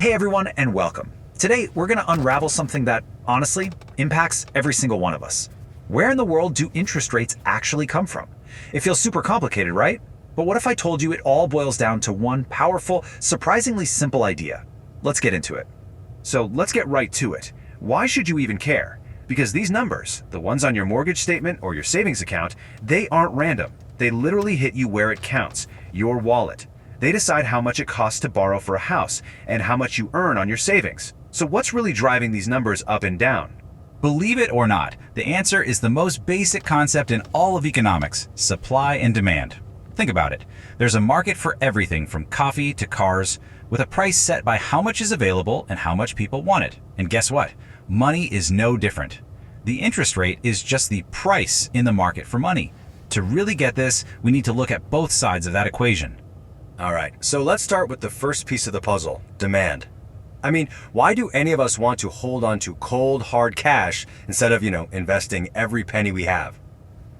Hey everyone, and welcome. Today, we're going to unravel something that, honestly, impacts every single one of us. Where in the world do interest rates actually come from? It feels super complicated, right? But what if I told you it all boils down to one powerful, surprisingly simple idea? Let's get into it. So let's get right to it. Why should you even care? Because these numbers, the ones on your mortgage statement or your savings account, they aren't random. They literally hit you where it counts, your wallet. They decide how much it costs to borrow for a house and how much you earn on your savings. So what's really driving these numbers up and down? Believe it or not, the answer is the most basic concept in all of economics: supply and demand. Think about it. There's a market for everything from coffee to cars, with a price set by how much is available and how much people want it. And guess what? Money is no different. The interest rate is just the price in the market for money. To really get this, we need to look at both sides of that equation. All right, so let's start with the first piece of the puzzle, demand. I mean, why do any of us want to hold on to cold, hard cash instead of, investing every penny we have?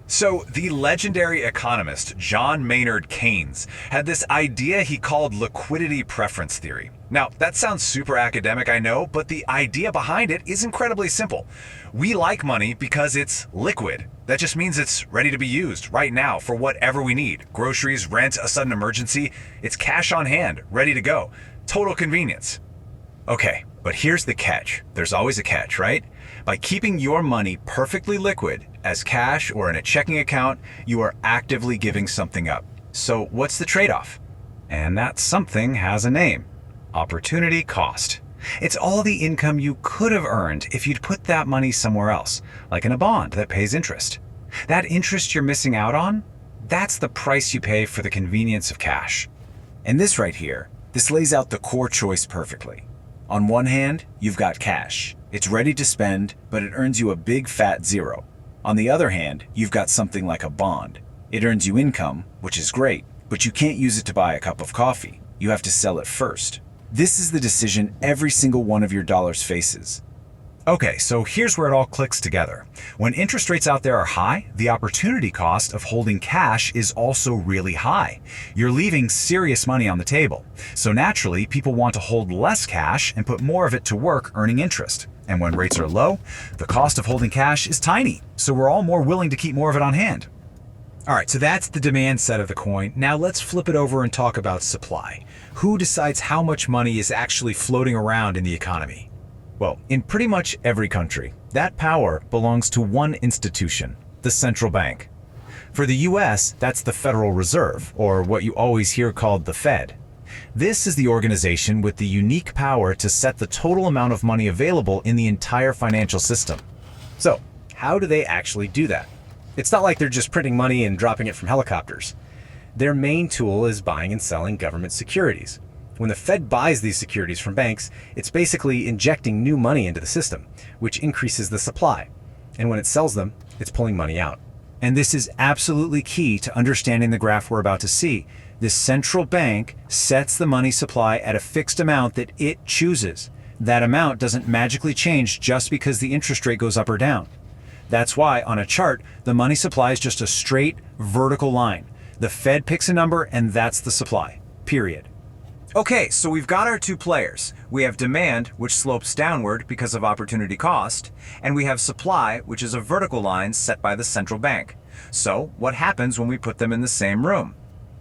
So, the legendary economist John Maynard Keynes had this idea he called liquidity preference theory. Now, that sounds super academic, I know, but the idea behind it is incredibly simple. We like money because it's liquid. That just means it's ready to be used right now for whatever we need. Groceries, rent, a sudden emergency. It's cash on hand, ready to go. Total convenience. Okay, but here's the catch. There's always a catch, right? By keeping your money perfectly liquid as cash or in a checking account, you are actively giving something up. So what's the trade-off? And that something has a name: opportunity cost. It's all the income you could have earned if you'd put that money somewhere else, like in a bond that pays interest. That interest you're missing out on, that's the price you pay for the convenience of cash. And this right here, this lays out the core choice perfectly. On one hand, you've got cash. It's ready to spend, but it earns you a big fat zero. On the other hand, you've got something like a bond. It earns you income, which is great, but you can't use it to buy a cup of coffee. You have to sell it first. This is the decision every single one of your dollars faces. Okay, so here's where it all clicks together. When interest rates out there are high, the opportunity cost of holding cash is also really high. You're leaving serious money on the table. So naturally, people want to hold less cash and put more of it to work earning interest. And when rates are low, the cost of holding cash is tiny, so we're all more willing to keep more of it on hand. All right, so that's the demand side of the coin. Now let's flip it over and talk about supply. Who decides how much money is actually floating around in the economy? Well, in pretty much every country, that power belongs to one institution, the central bank. For the US, that's the Federal Reserve, or what you always hear called the Fed. This is the organization with the unique power to set the total amount of money available in the entire financial system. So, how do they actually do that? It's not like they're just printing money and dropping it from helicopters. Their main tool is buying and selling government securities. When the Fed buys these securities from banks, it's basically injecting new money into the system, which increases the supply. And when it sells them, it's pulling money out. And this is absolutely key to understanding the graph we're about to see. The central bank sets the money supply at a fixed amount that it chooses. That amount doesn't magically change just because the interest rate goes up or down. That's why on a chart, the money supply is just a straight vertical line. The Fed picks a number and that's the supply, period. Okay, so we've got our two players. We have demand, which slopes downward because of opportunity cost, and we have supply, which is a vertical line set by the central bank. So what happens when we put them in the same room?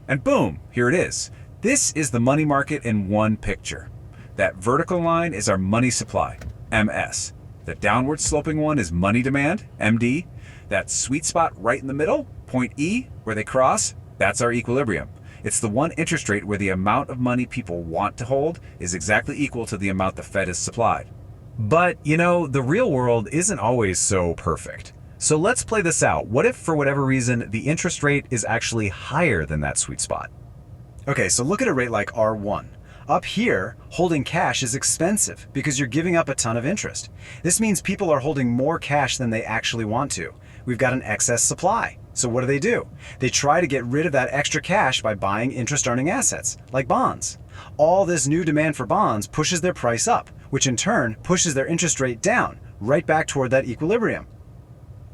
And boom, here it is. This is the money market in one picture. That vertical line is our money supply, MS. The downward sloping one is money demand, MD. That sweet spot right in the middle, point E, where they cross, that's our equilibrium. It's the one interest rate where the amount of money people want to hold is exactly equal to the amount the Fed has supplied. But, the real world isn't always so perfect. So let's play this out. What if, for whatever reason, the interest rate is actually higher than that sweet spot? Okay, so look at a rate like R1. Up here, holding cash is expensive because you're giving up a ton of interest. This means people are holding more cash than they actually want to. We've got an excess supply. So what do? They try to get rid of that extra cash by buying interest-earning assets, like bonds. All this new demand for bonds pushes their price up, which in turn pushes their interest rate down, right back toward that equilibrium.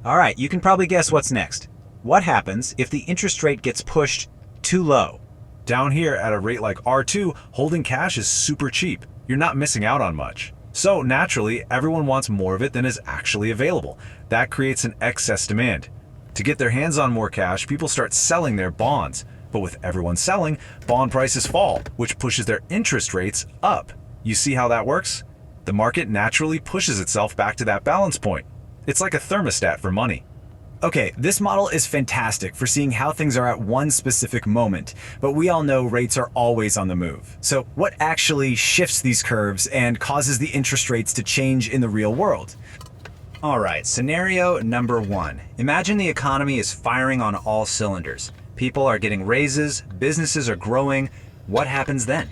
All right, you can probably guess what's next. What happens if the interest rate gets pushed too low? Down here at a rate like R2, holding cash is super cheap. you're not missing out on much. So naturally, everyone wants more of it than is actually available. That creates an excess demand. To get their hands on more cash, people start selling their bonds. But with everyone selling, bond prices fall, which pushes their interest rates up. You see how that works? The market naturally pushes itself back to that balance point. It's like a thermostat for money. Okay, this model is fantastic for seeing how things are at one specific moment, but we all know rates are always on the move. So what actually shifts these curves and causes the interest rates to change in the real world? All right, scenario number 1. Imagine the economy is firing on all cylinders. People are getting raises, businesses are growing. What happens then?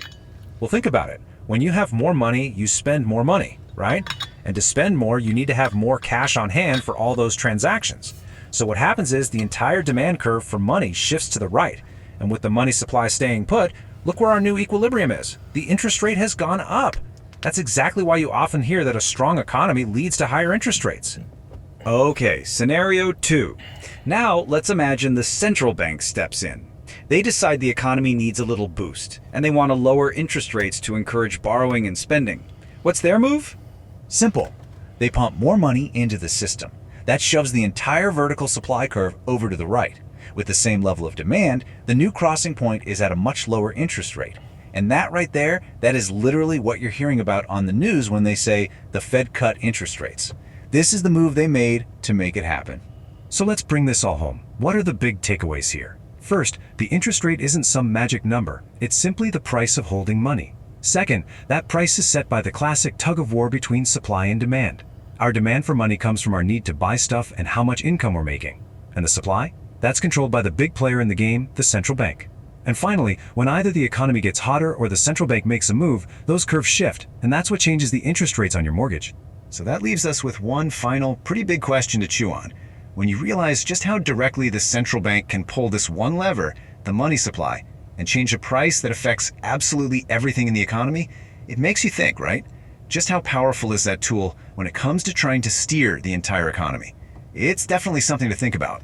Well, think about it. When you have more money, you spend more money, right? And to spend more, you need to have more cash on hand for all those transactions. So what happens is the entire demand curve for money shifts to the right. And with the money supply staying put, look where our new equilibrium is. The interest rate has gone up. That's exactly why you often hear that a strong economy leads to higher interest rates. Okay, scenario 2. Now let's imagine the central bank steps in. They decide the economy needs a little boost, and they want to lower interest rates to encourage borrowing and spending. What's their move? Simple. They pump more money into the system. That shoves the entire vertical supply curve over to the right. With the same level of demand, the new crossing point is at a much lower interest rate. And that right there, that is literally what you're hearing about on the news when they say the Fed cut interest rates. This is the move they made to make it happen. So let's bring this all home. What are the big takeaways here? First, the interest rate isn't some magic number. It's simply the price of holding money. Second, that price is set by the classic tug-of-war between supply and demand. Our demand for money comes from our need to buy stuff and how much income we're making. And the supply? That's controlled by the big player in the game, the central bank. And finally, when either the economy gets hotter or the central bank makes a move, those curves shift, and that's what changes the interest rates on your mortgage. So that leaves us with one final, pretty big question to chew on. When you realize just how directly the central bank can pull this one lever, the money supply, and change a price that affects absolutely everything in the economy, it makes you think, right? Just how powerful is that tool when it comes to trying to steer the entire economy? It's definitely something to think about.